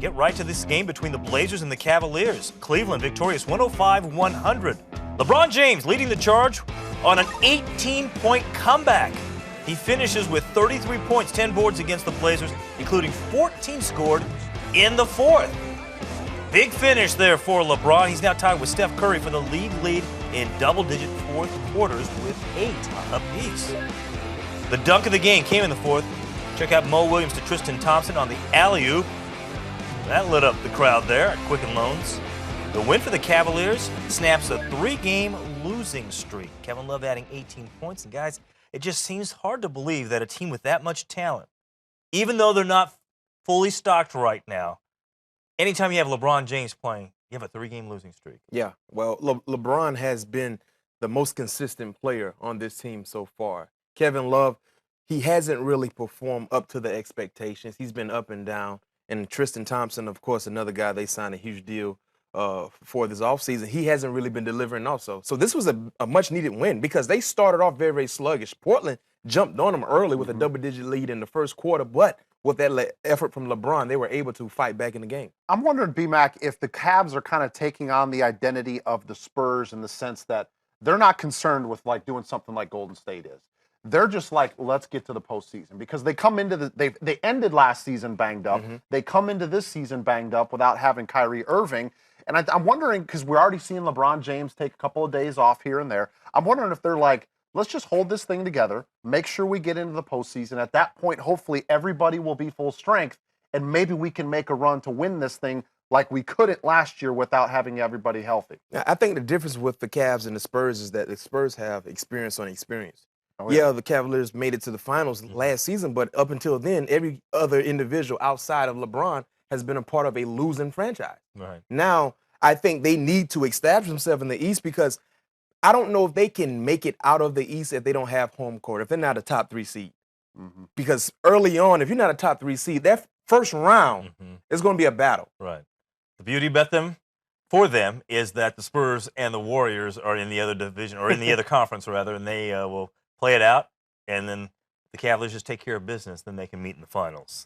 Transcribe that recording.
Get right to this game between the Blazers and the Cavaliers. Cleveland victorious 105-100. LeBron James leading the charge on an 18-point comeback. He finishes with 33 points, 10 boards against the Blazers, including 14 scored in the fourth. Big finish there for LeBron. He's now tied with Steph Curry for the league lead in double-digit fourth quarters with 8 apiece. The dunk of the game came in the fourth. Check out Mo Williams to Tristan Thompson on the alley-oop. That lit up the crowd there at Quicken Loans. The win for the Cavaliers snaps a 3-game losing streak. Kevin Love adding 18 points. And guys, it just seems hard to believe that a team with that much talent, even though they're not fully stocked right now, anytime you have LeBron James playing, you have a 3-game losing streak. Yeah, well, LeBron has been the most consistent player on this team so far. Kevin Love, he hasn't really performed up to the expectations. He's been up and down. And Tristan Thompson, of course, another guy they signed a huge deal for this offseason. He hasn't really been delivering also. So this was a much-needed win because they started off very, very sluggish. Portland jumped on them early with a double-digit lead in the first quarter, but with that effort from LeBron, they were able to fight back in the game. I'm wondering, B-Mac, if the Cavs are kind of taking on the identity of the Spurs in the sense that they're not concerned with like doing something like Golden State is. They're just like, let's get to the postseason because they come into they ended last season banged up. They come into this season banged up without having Kyrie Irving. And I'm wondering, because we're already seeing LeBron James take a couple of days off here and there. I'm wondering if they're like, let's just hold this thing together, make sure we get into the postseason. At that point, hopefully everybody will be full strength, and maybe we can make a run to win this thing like we couldn't last year without having everybody healthy. I think the difference with the Cavs and the Spurs is that the Spurs have experience on experience. Oh, yeah, the Cavaliers made it to the finals last season, but up until then, every other individual outside of LeBron has been a part of a losing franchise. Right. Now, I think they need to establish themselves in the East because I don't know if they can make it out of the East if they don't have home court, if they're not a top 3 seed. Because early on, if you're not a top 3 seed, that first round is going to be a battle. Right. The beauty about them, for them, is that the Spurs and the Warriors are in the other division, or in the other conference, rather, and they will play it out, and then the Cavaliers just take care of business, then they can meet in the finals.